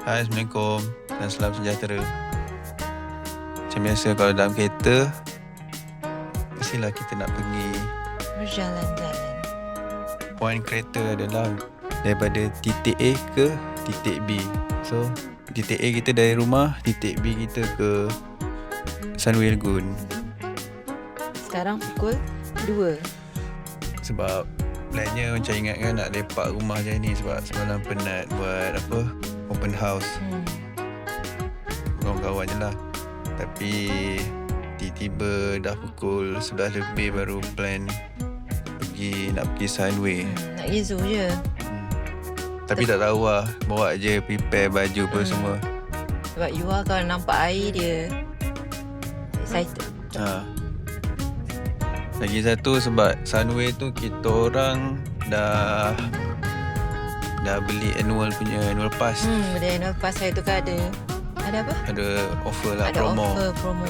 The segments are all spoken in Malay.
Hai, Assalamualaikum dan salam sejahtera. Macam biasa kalau dalam kereta, mestilah kita nak pergi berjalan-jalan. point kereta adalah daripada titik A ke titik B. So, titik A kita dari rumah, titik B kita ke Sunway Lagoon. Sekarang pukul 2. Sebab plannya macam ingatkan nak lepak rumah je ni sebab semalam penat buat open house. Kawan-kawan je lah. Tapi tiba-tiba dah pukul 11 lebih baru plan nak pergi Sunway. Nak pergi zoo je. Tapi tak tahu lah, bawa je prepare baju apa semua. Sebab you kalau nampak air dia excited. Lagi satu sebab Sunway tu kita orang dah beli annual pass. Dia annual pass saya tu kan ada apa? Ada offer lah, ada promo. Ada offer promo.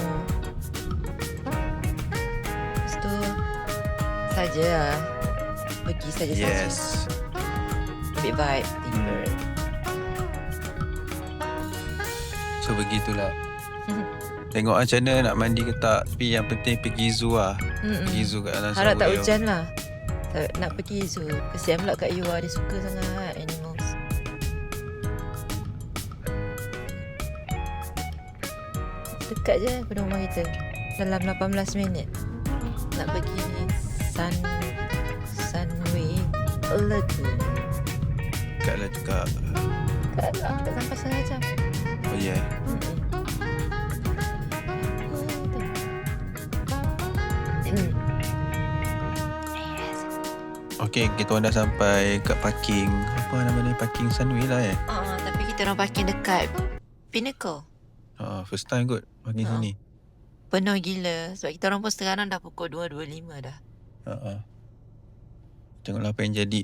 Lepas tu saja lah. Pergi saja. Yes. Ambil vibe tiba. So begitulah. Tengok macam mana nak mandi ke tak. Tapi yang penting pergi zoo lah. Pergi zoo kat dalam harap Sunway. tak hujan lah. Nak pergi zoo. Kesian pula kat you lah. Dia suka sangat animals. Dekat je pada rumah kita. Dalam 18 minit. Nak pergi Sunway Lagoon. Dekat lah juga. Tak sampai setengah jam. Oh yeah. Okay, kita orang dah sampai kat parking. Apa nama ni? Parking Sunway lah tapi kita orang parking dekat Pinnacle. First time kot parking sini. Penuh gila. Sebab kita orang pun sekarang dah pukul 2.25 dah. Tengoklah apa yang jadi.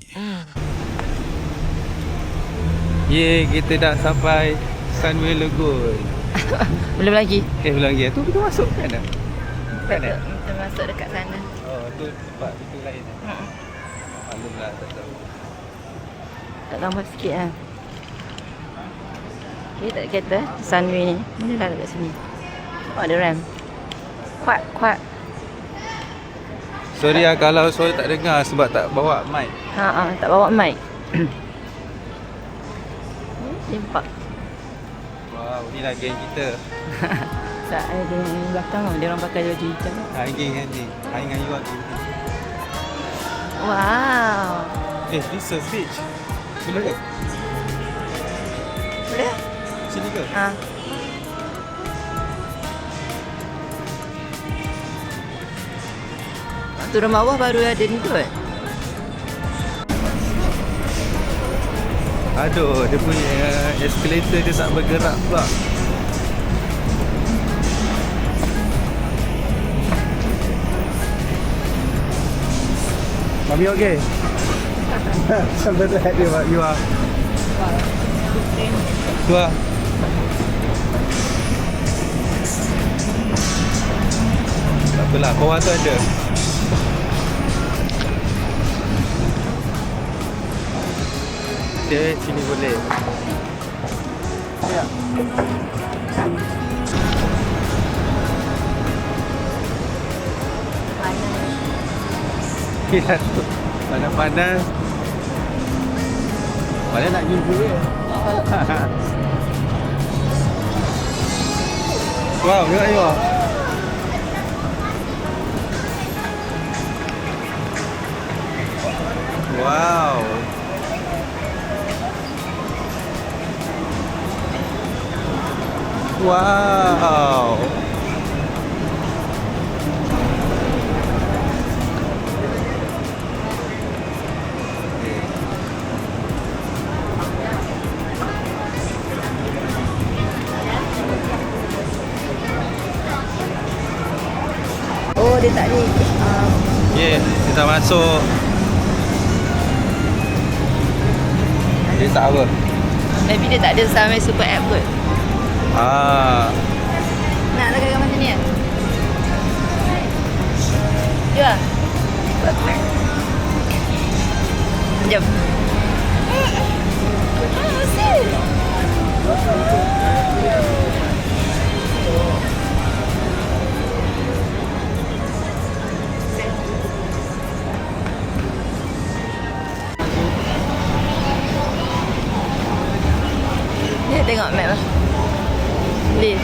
Yeay, kita dah sampai Sunway Lagoon. Belum lagi? Belum lagi. Tu kita masuk kan dah? Bukan dah? Kita masuk dekat sana. Tu tempat itu lain. Maklum lah, tak tahu. Tak tambah sikit lah. Okay, tak kata Sunway ni. Mana dah dekat sini? Ada ramp. Kuat. Sorry lah kalau suara tak dengar sebab tak bawa mic. Tak bawa mic. Nampak. Wow, ni lah geng kita. Tak ada geng belakang lah. Dia orang pakai baju hitam. Geng ni. Hai dengan Iwan geng ni. Wow. This a beach. Boleh ke? Boleh? Sini ke? Turun bawah baru ada ni kot. Aduh, dia punya escalator dia tak bergerak pula. Mami okay? Sampai tu happy about you are. Tu lah. Tak apalah, bawah tu ada. Okay, sini boleh. Ya. Ya, panas. Mana nak jumpa dia? Wow, tengok you. Wow. Wow. Oh, dia tak ni. Kita masuk. Dia tak apa. Maybe dia tak ada Sunway Super App kot. Nak lekat kat macam ni kan? Ya. Jom. Asyik. Dia tengok map lah. Lift.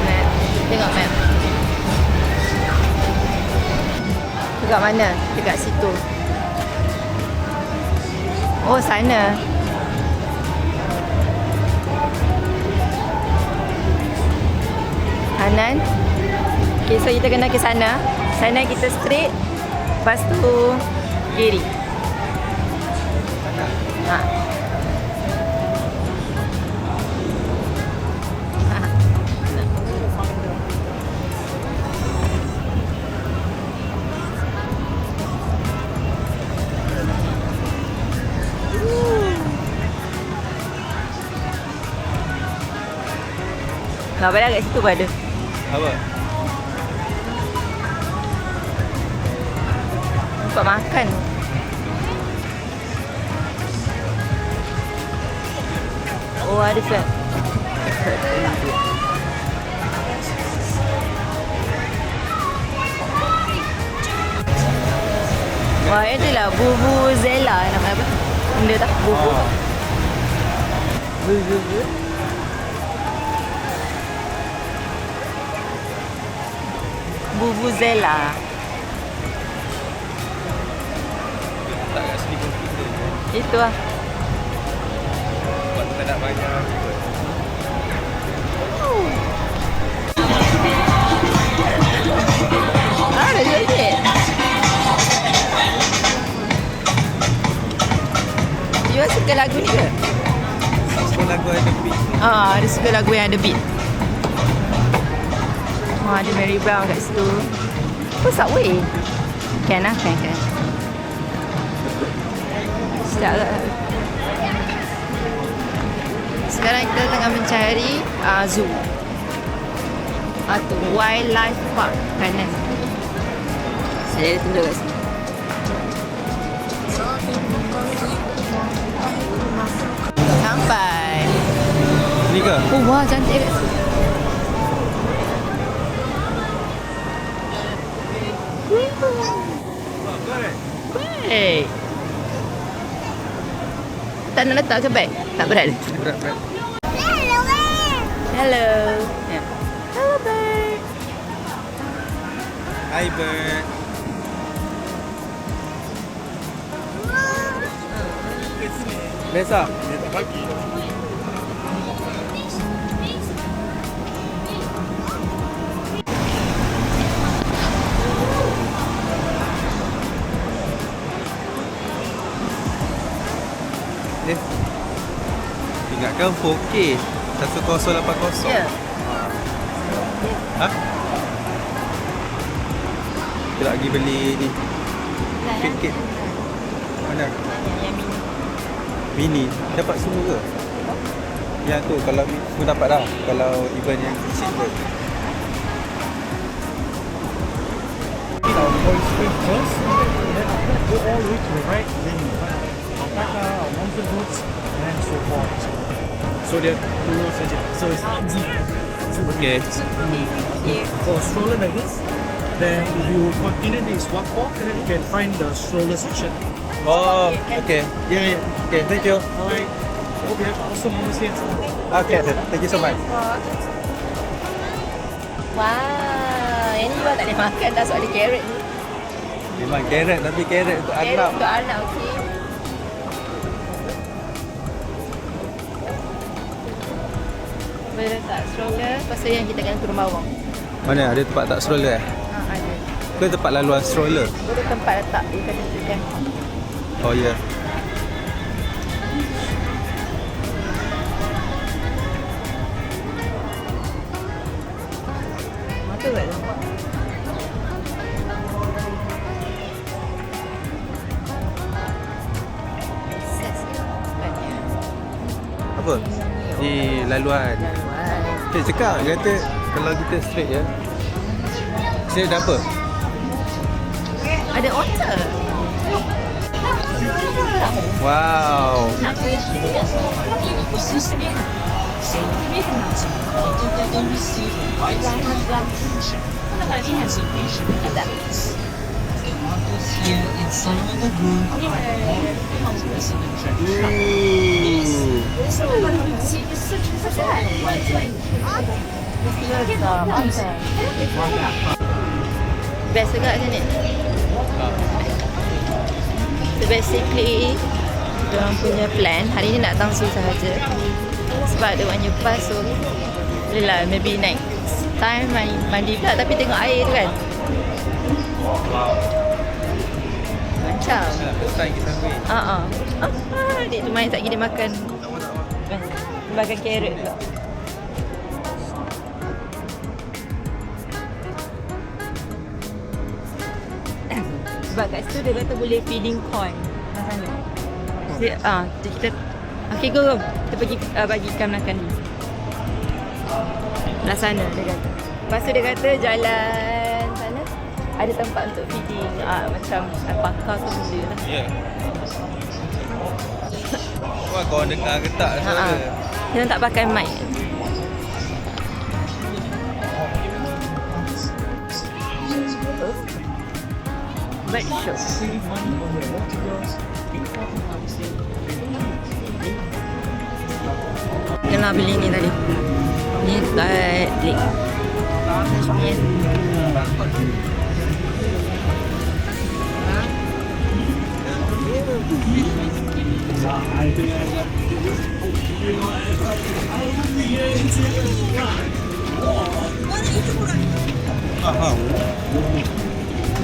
Map. Tengok map. Dekat mana? Dekat situ. Oh, sana. Kanan. Okay, so kita kena ke sana. Sana kita straight. Lepas tu kiri. Ha. Ha. Nampak dah kat situ pun ada. Apa? Tempat makan. Oh, ada set. Wah, itu lah Vuvuzela nama apa? Benda tak? Bubu. Bubu. Vuvuzela. Tak kat sini komputer je. Itu lah. Sebab tak nak bayar. Ada joget. You suka lagu ni ke? Semua lagu ada beat. Dia suka lagu yang ada beat. Ada Mary Brown kat situ. Oh, Subway. Can lah, can. Sedap tak? Sekarang kita tengah mencari zoo. Atau Wildlife Park kanan. Saya tunjuk kat sini. Sampai. Ni ke? Oh, wah, cantik kat situ. Hey. Tak nak letak ke beg? Tak berat. Berat. Hello. Yeah. Hello, bird. Hi, bird. Besok. Dia tak pagi. Ingatkan 4K 1080. Ya. Ha? Kita nak pergi beli ni kit. Mana? Yang Mini mini. dapat semua ke? Yang tu kalau aku dapat dah. Kalau event yang kecil ke. Our voice street first, and then after that go all the way to the right, then you find alpaca, our mountain goats, and so forth. So there are two rows saja. So it's easy. Okay. For a stroller like this, then if you continue this walk, then you can find the stroller section. Oh, okay. Yeah. Okay, thank you. Alright. Hope you have awesome moments here. Okay, thank you so much. Wah, yang ni juga tak boleh makan dah sebab ada carrot ni. Memang carrot, tapi carrot untuk Carrot anak. untuk anak, okey. Boleh letak stroller, lepas tu yang kita akan turun bawah. Mana ada tempat tak stroller? Ada. Ke tempat laluan stroller? Itu tempat letak, dia kata kan. Oh ya. Yeah. Mata kat tu. Apa? Di laluan. Dia cakap, dia kata kalau kita straight je. Sini ada apa? Ada otter. Wow. Best juga sini. So basically diorang punya plan hari ni nak tangsu sahaja. Sebab ada one year pass, so boleh lah maybe next time mandi pula tapi tengok air tu kan. Macam adik tu main tak gini makan. Makan carrot pula. Sebab kat situ dia kata boleh feeding corn. Kita okay, go. Kita pergi bagi ikan makan dulu. Belah sana dia kata. Lepas tu dia kata jalan sana ada tempat untuk feeding macam alpaka tu benda lah. Ya. Wah, kau dengar ke tak suara? Dia tak pakai mic. Baik show. Kena beli ni tadi. Ni kat Lake. Ni.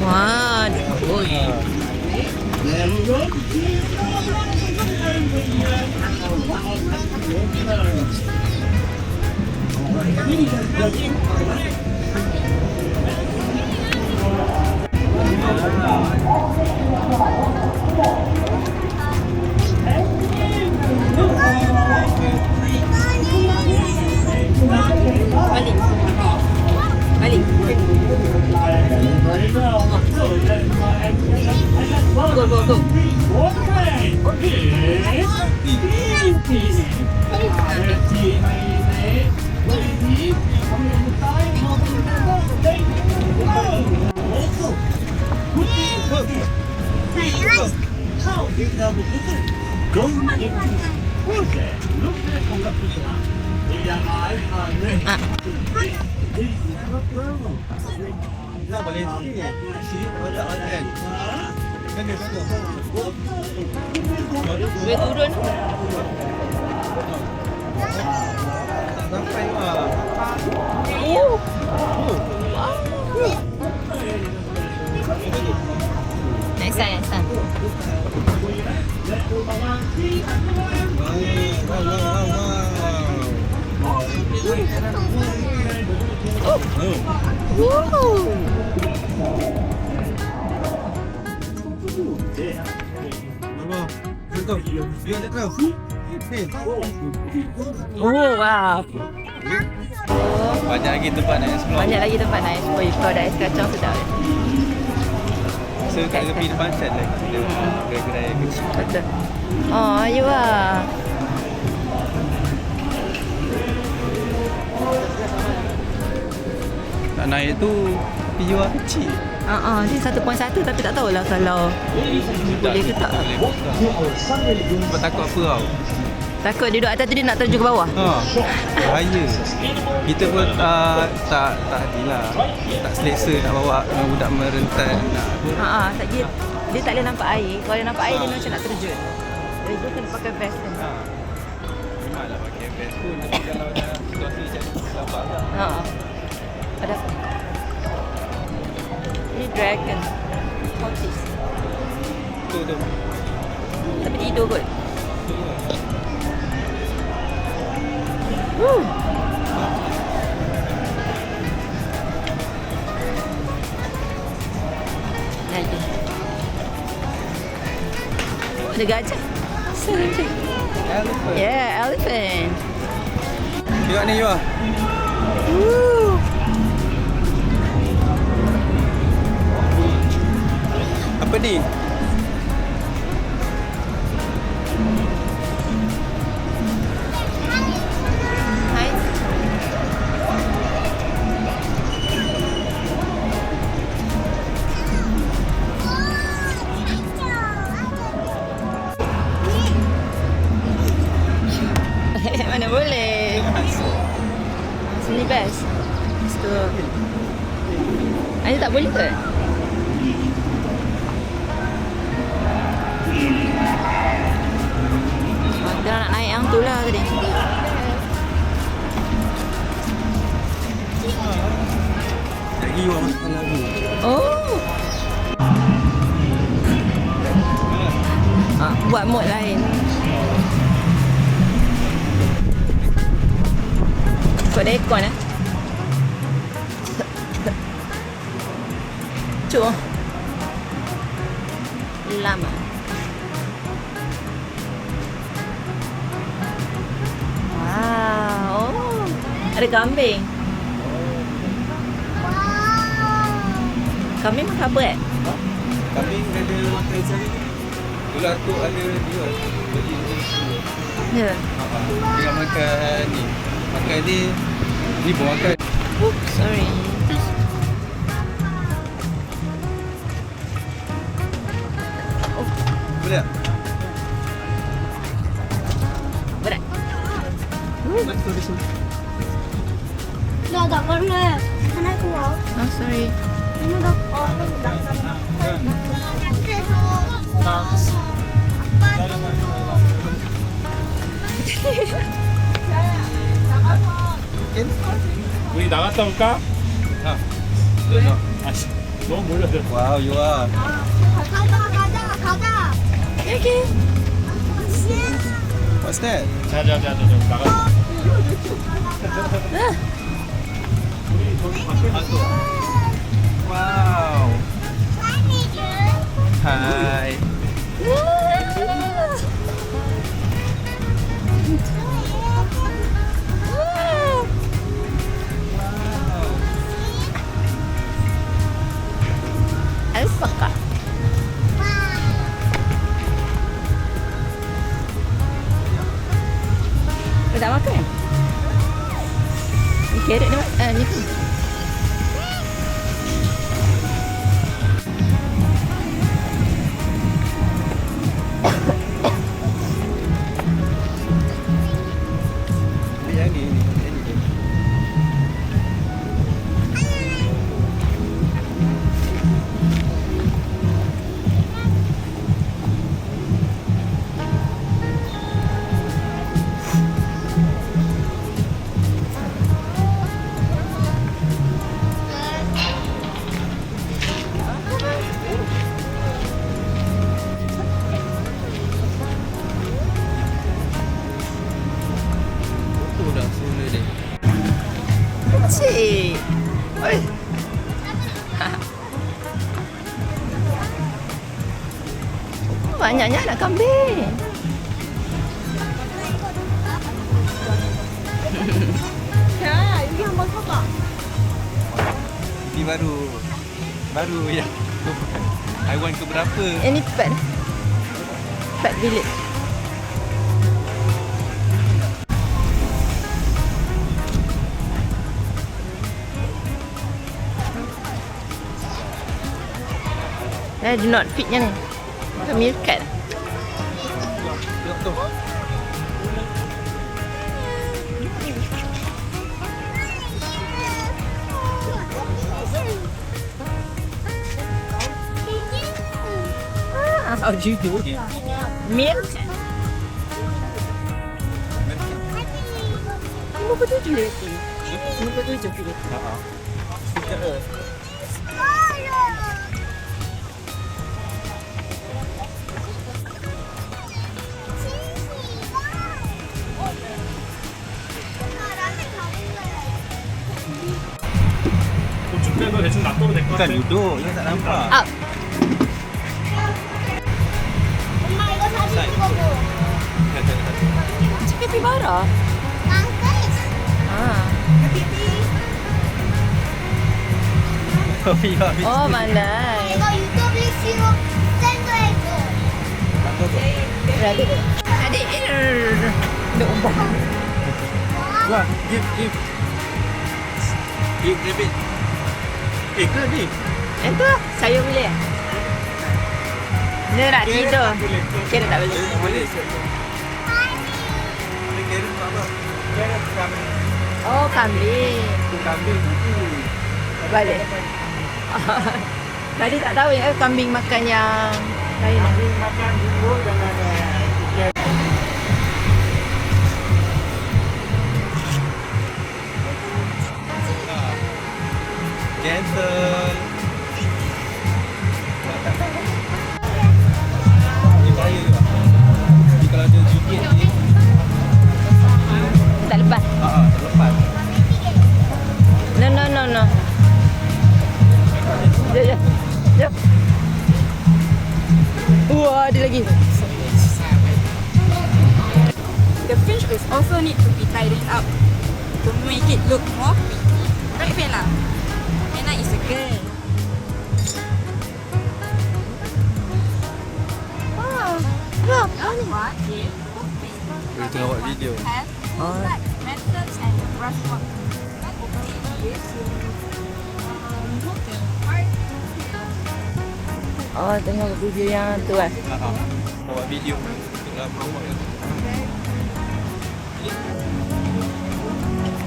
Wah, oi. Balik. Balik. Go, go, go. Boleh sini. Kan? Boleh turun. Sampai lah. Next time, next time. Oh, wow. Banyak lagi tempat nak explore. Banyak lagi tempat nak explore. Kalau ada ais kacang sedap. So kat tepi depan set lagi. Gerai-gerai kecil. Betul. Oh, you lah. Nak naik tu PUR kecil. Dia 1.1 tapi tak tahulah kalau boleh ke tak. Sebab takut apa tau. Takut dia duduk atas tu dia nak terjun ke bawah. Bahaya. Kita pun tak adilah. Tak selesa nak bawa budak merentan nak apa. Tak dia tak boleh nampak air. Kalau dia nampak air dia macam nak terjun. Jadi dia kena pakai vest kan. Memanglah pakai vest pun tapi kalau dah situasi macam ni nampak lah. Ada apa? Ini dragon. Tortoise. Tu. Tapi tidur kot. Lagi. Ada gajah. Elephant. Yeah, elephant. Tengok ni Yua. ni? Hai. Mana boleh. Sini best. Situ. Ada tak boleh ke? Kita nak naik yang tu lah tadi. Lagi orang makan lagu. Oh. Buat mod lain. Kau ada aircon eh? Cuk. Lama. Wow. Oh. Ada kambing. Kambing makan apa eh? Kambing ada makan sehari. Dulu aku ada dia. Beli Ya. dia makan ni. Makan ni pun makan. Oops, sorry. Boleh tak? Berat. Betul di sini. Dah tak boleh. Mana keluar? Oh, sorry. Ini dah dah. 우리 나갔다 올까? Ha. Tengok. 아씨 너무 몰려들. Wow, you are. 가자. Okay. What's that? 자자자자 나가. 우리 저기 밖에 있어. Wow. Hi. Alpaka. Kau tak makan? Ni carrot ni ni pun. Yang ni. Dah semula dia. Kecil. Oi. Banyaknya anak kambing. 자, 여기 한번 서봐. Ni baru yang haiwan keberapa? Yang ni pet. Pet village. Do not fitnya ni. Macam meerkat. Tengok tu. How do you do? Meerkat. 57 lagi. 57 kilo. 중간에 대충 놔둬도 될 것 같아. duduk, dia tak nampak. Up. 엄마 이거 사진 찍어줘. Macam capybara. Ah. Oh, ya, Oh, mandai. 이거 유튜브 시로 짤 Rabbit. Adik, nak ubah. Wah, give. Give rabbit. Ke ni? Itu saya boleh. Dia nak tidur. Kira tak boleh. Boleh. Ada carrot apa? Carrot kambing. Oh, kambing. Kambing. Balik. Tadi tak tahu ya kambing makan yang lain. Kambing makan bubur dengan Cancel. Ini bahaya ke? Jadi kalau ada jukit ni, Tak lepas. terlepas. No. Jom. Wah, ada lagi. The fish is also need to be tidied up to make it look more pretty. Right, Bella? Bella is a girl. What is cooking? Kita tengah buat video. Have like methods and brushwork. Cooking is Oh, tengok video yang tu kan. Buat video. Kita promote kan.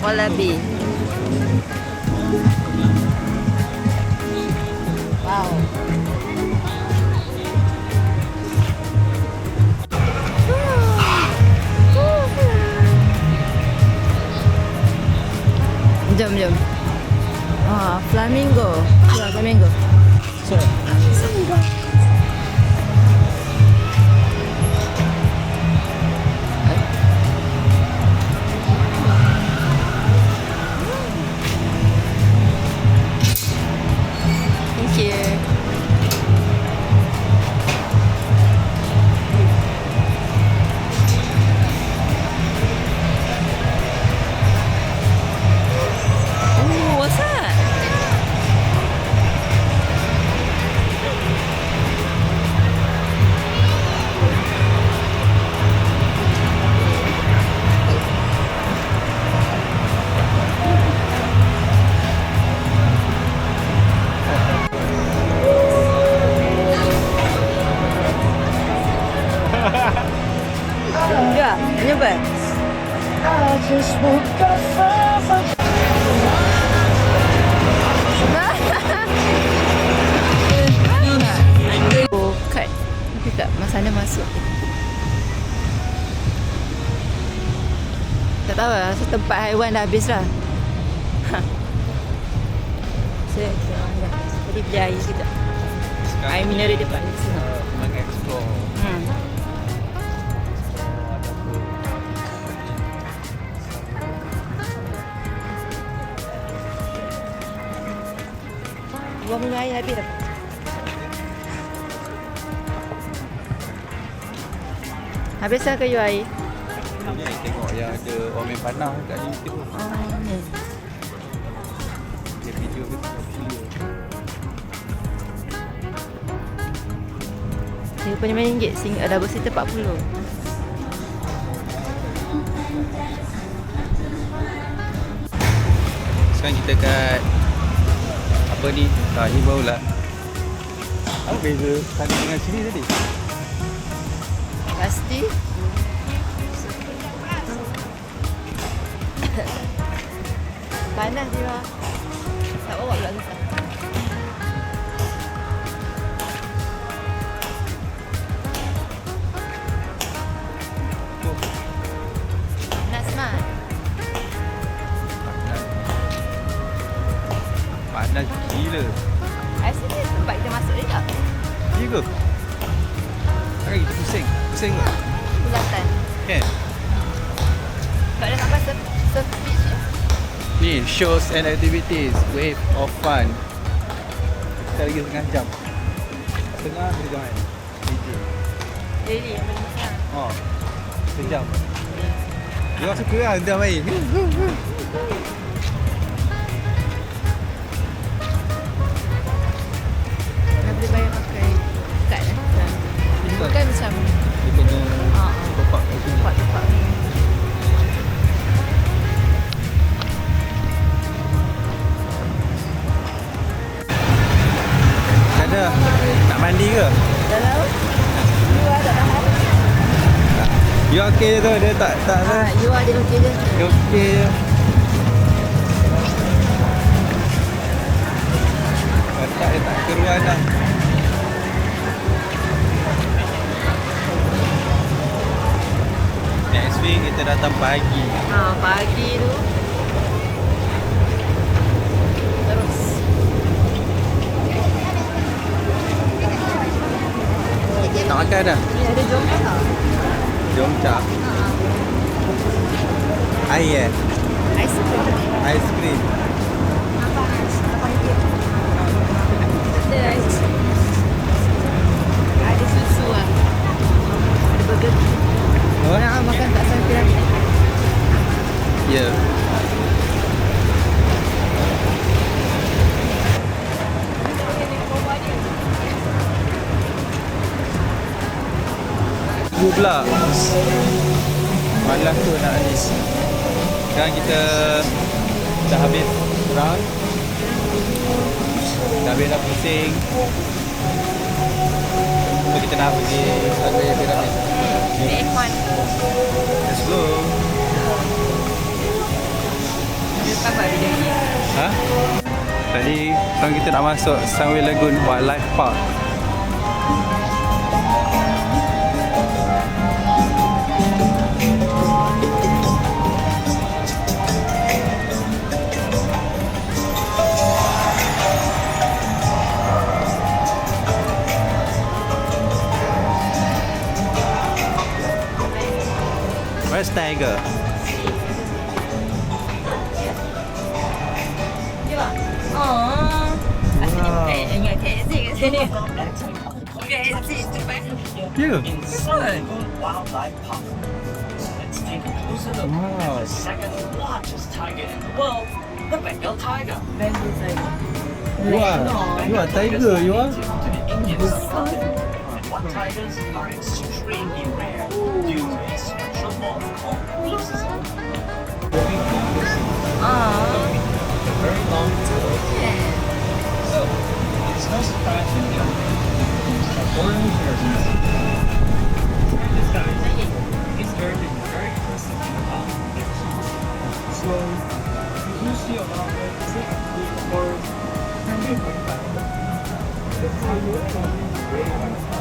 Wallaby. Wow. Jom. Flamingo. Ya, flamingo. Thank you. Oh, what's that? Ya, nyoba. Oh, cut. Tapi tak, masanya masuk. Tak tahu lah, tempat haiwan dah habis lah. Saya tadi beli air sekejap. Air mineral depan ni sana. Nak explore. Buang minum air habis dah. Habis dah kayu air. Ni tengok yang ada orang main panah kat YouTube. Oh, ni. Dia video ke video. RM55 double seater 40. Sekarang kita kat apa ni? Ni barulah. Apa beza sana dengan sini tadi? Pasti. Panas dia. Tak bawa pula susah. Nasmat. Panas gila. Rasa ni tempat kita masuk dia tak? Ya ke? Takkan kita pusing? Pusing ke? Bulatan. Kan? Tak ada sampai surf beach je. Ni shows and activities, wave of fun. Kita lagi setengah jam. Setengah kita main. DJ. Really, yang paling besar. Oh. Sejam. Dia orang suka lah dia main. Dah boleh bayar pakai kad lah. Bukan. Bukan macam Dia kena ada. Nak mandi ke? Kalau you ada dah. You okey je tu. Dia tak You ada okey je. dia okey je. Tak dia tak keruan dah. Next week kita datang pagi. Pagi tu. Terus. Tak makan dah. Ni ada jompa tak? Jomca. Air Ais krim. Ice cream. Ada ais. Ada susu lah. Ada burger. What? Nak makan tak sampai lagi. Ya. Tunggu pula. Malas tu nak ni. Sekarang kita dah habis kurang. Dah habis dah pusing. So kita nak pergi sampai piramid. Aircon. Let's go. Apa video ni? Ha? Tadi sekarang kita nak masuk Sunway Lagoon Wildlife Park. Where's Tiger? Oh. Asalnya bukan ingat KFC kat sini. KFC cepat. Ya. Wildlife Park. Let's take a closer look Wow. at the second largest tiger in the world, the Bengal tiger. Wah, you are tiger, you are. To the Indian side, and what tigers are extremely rare due to a special law called leucism. Very long tail. So it's no surprise when you orange versions. This guy is very big, very aggressive. So you see a lot of or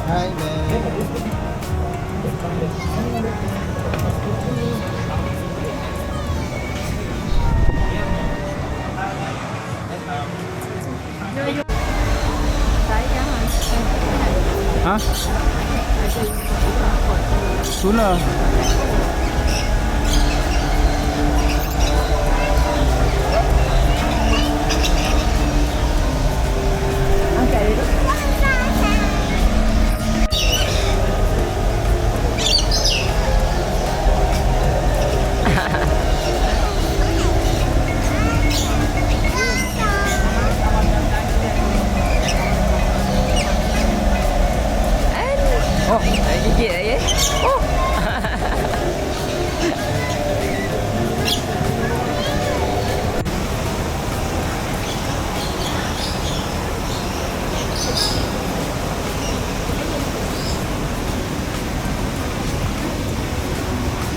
Hi man. Ha? Itulah. Oh, dah gigit dah ya. Oh.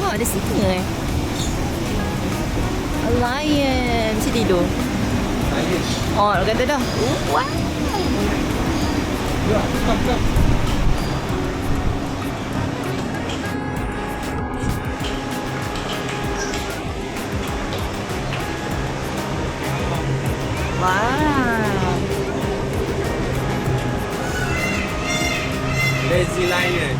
Oh, ada singa eh. A lion. Mesti tidur. Oh, dia kata dah. Wow. Ya, stop. Wow. Lazy lion.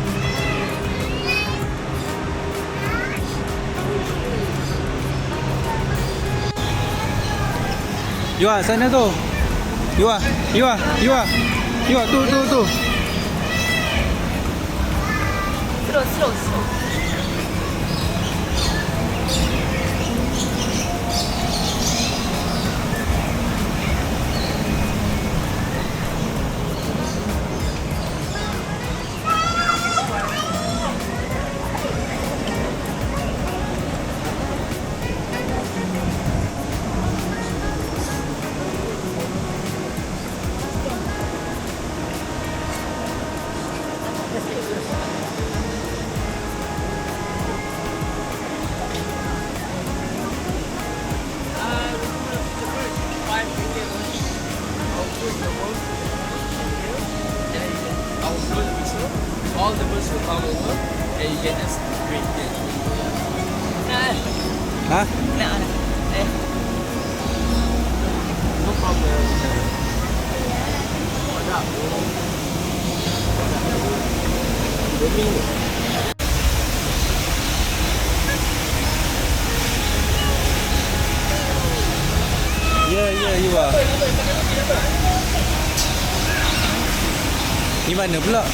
Yuan, sana tu. Yuan, tu. Slow. all the birds will come over and you can just drink it. Ha? No problem. Ya, you are. Ni mana pula?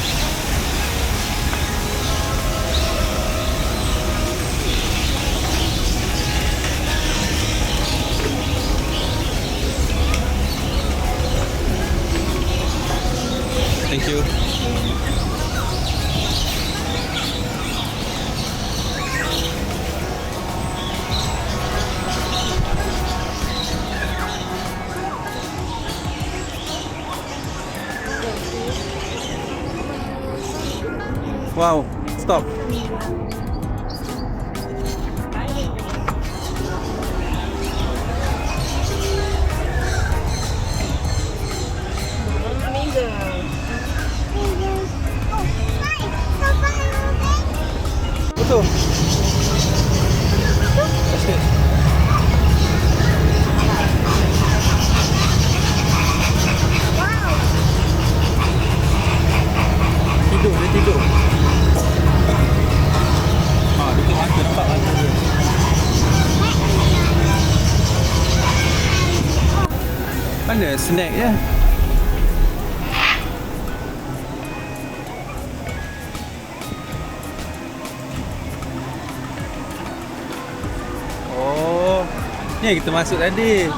Thank you. Wow, stop. Betul. Sikit. Dia tidur. Dia hantu, nampak hantu dia. Mana snack ya? Oh, ni yang kita masuk tadi.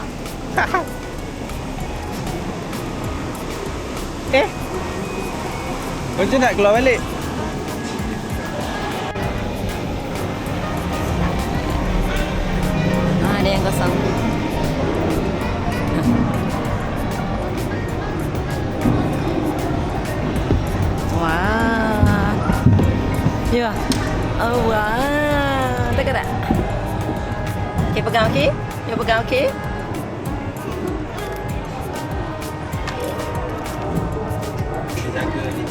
Macam nak keluar balik? Ada yang kosong. Wah. Ya. Oh, wah. Dekat tak? Okay, pegang okey? You pegang okey? Kita jaga ni.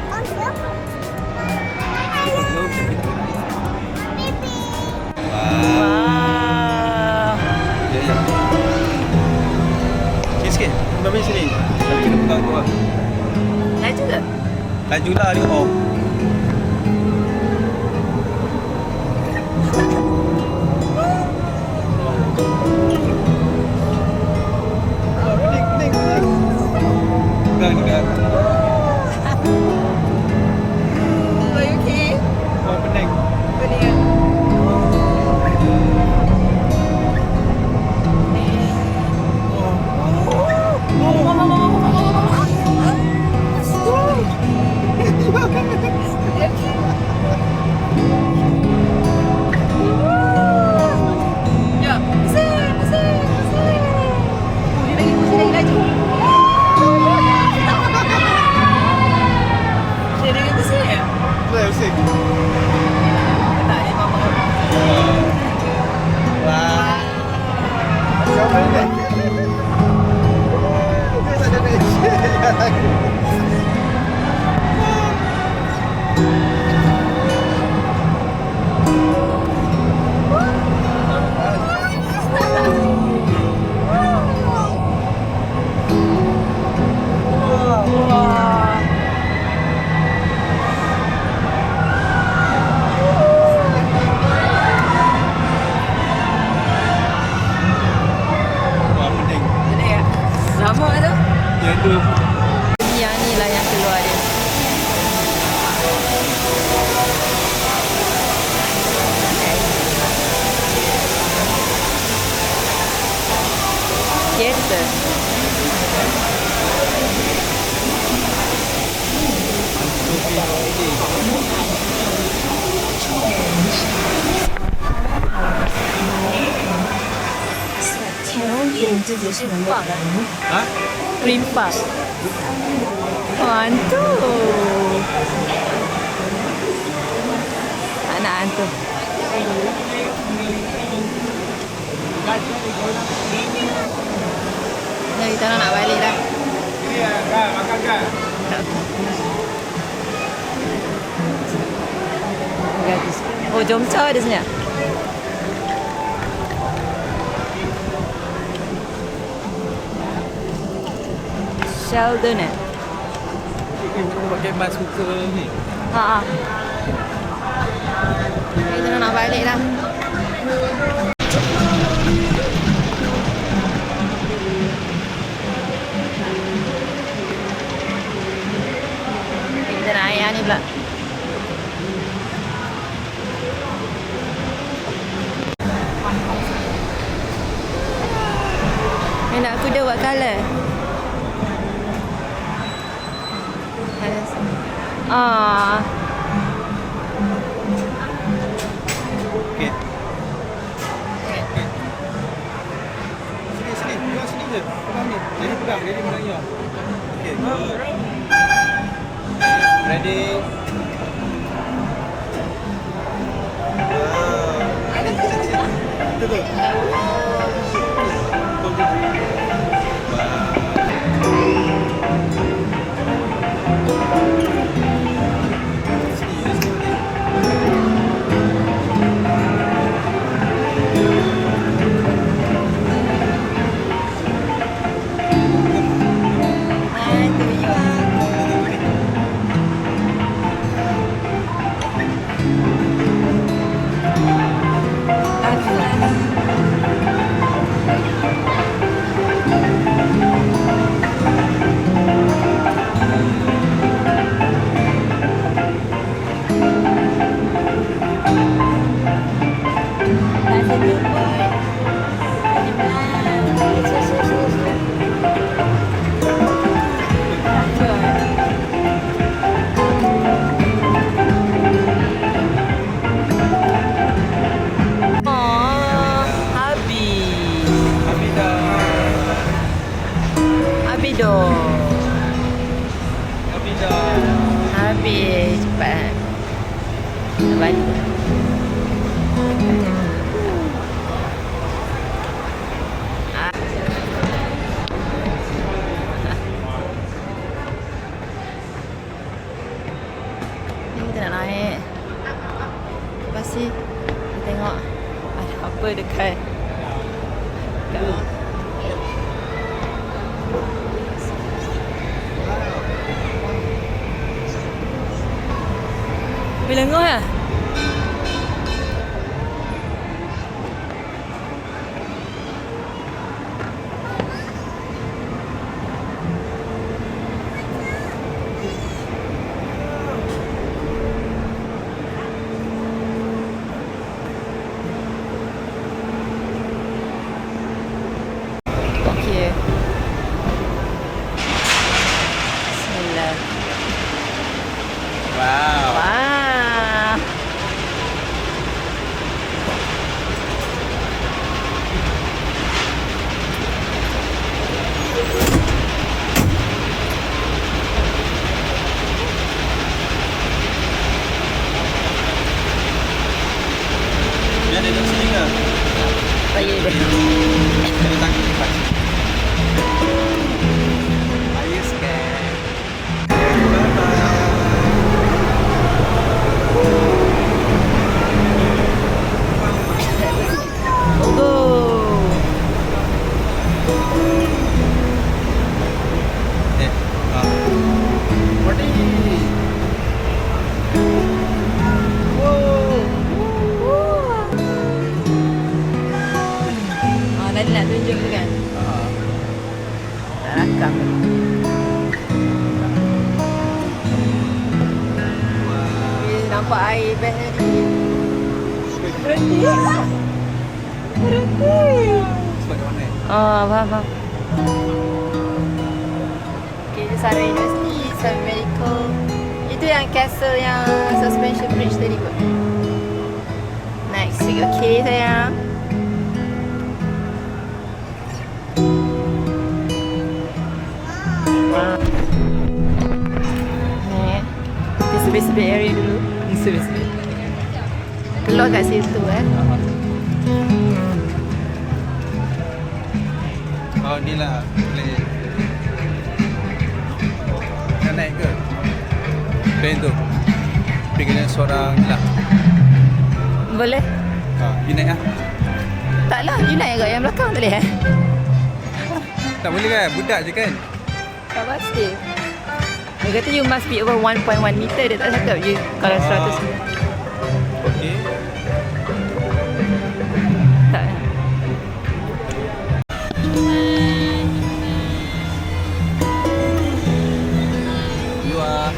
Wah. Ya. Sikit-sikit. Mami sini. Tapi kena pegang tu lah. Laju tak? Lajulah dia. Oh. Pegang dekat. Are you okay? Oh, pening. Pening. Yang ni lah yang keluar dia. Kereta. Ha? Rimpa. Hantu. Anak hantu. Dah kita nak balik dah. Makan kan? Bagus. Oh, Jomcha ada sini. Sheldon eh? Pakai mask muka ni. Ha. Kita nak balik dah. Kita nak ayah ni pula. Nak kuda what colour? Ah. Okay. Sini. Duduk sini je. Pegang ni. Jadi pegang ya. Okay, good. Ready? Betul. Habis cepat. Balik. Ni kita nak naik. Lepas ni kita tengok ada apa dekat Bilanggo ya. Okey. Bismillah. Wow. Wow. Dia ada duduk sini ke? Saya dia. Ada tangan dekat sini. Ayo scan. Tadi nak tunjuk tu kan? Tak rakam. Nampak air beg tadi. Berhenti. Sebab dia warna. Faham. Okay, di Sarah University, Sun Medical. Itu yang castle yang suspension bridge tadi kot. Next week, okay sayang. Ni, kita sebit-sebit area dulu. Sebit-sebit. Keluar kat situ Oh ni lah plane. Nak naik ke? Plane tu. pergi dengan seorang ni lah. Boleh? You naik lah. Taklah, you naik agak yang belakang boleh Tak boleh kan? Budak je kan? Tak pasti. Dia kata you must be over 1.1 meter. Dia tak cakap je kalau 100 meter. Okay. Tak. You are.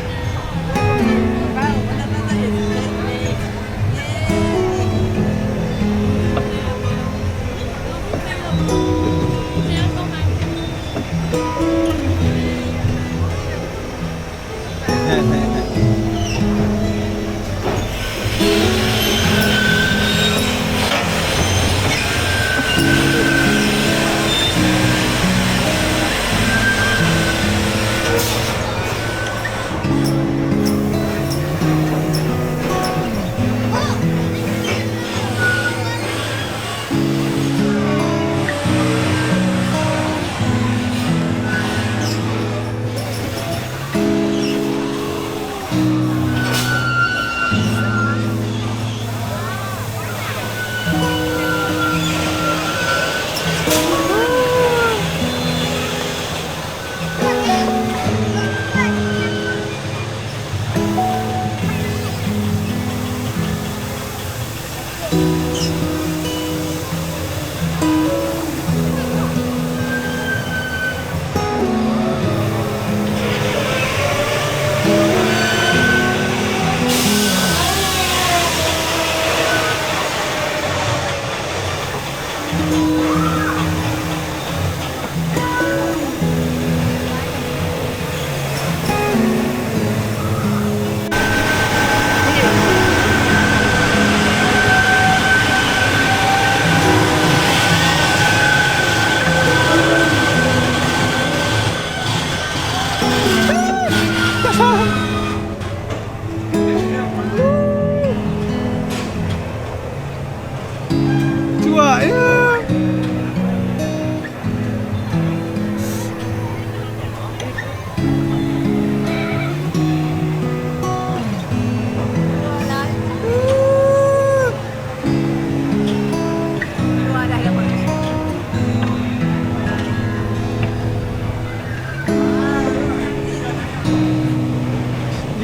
Cuak ya.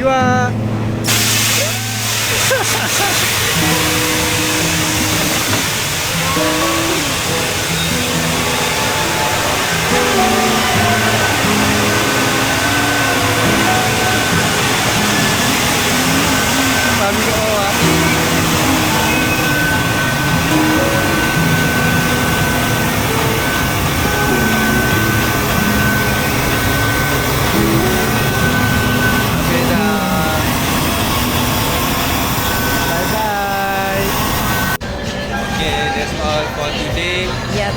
You are. Mami kat bawah. Okay dah. Bye bye. Okay, that's all for today. Yep.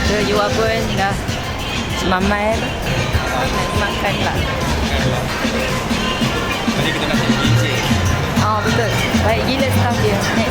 So you pun dah semamai nak makan lah. Nanti kita nak pergi DJ. Oh betul. Baik gila staff dia. Next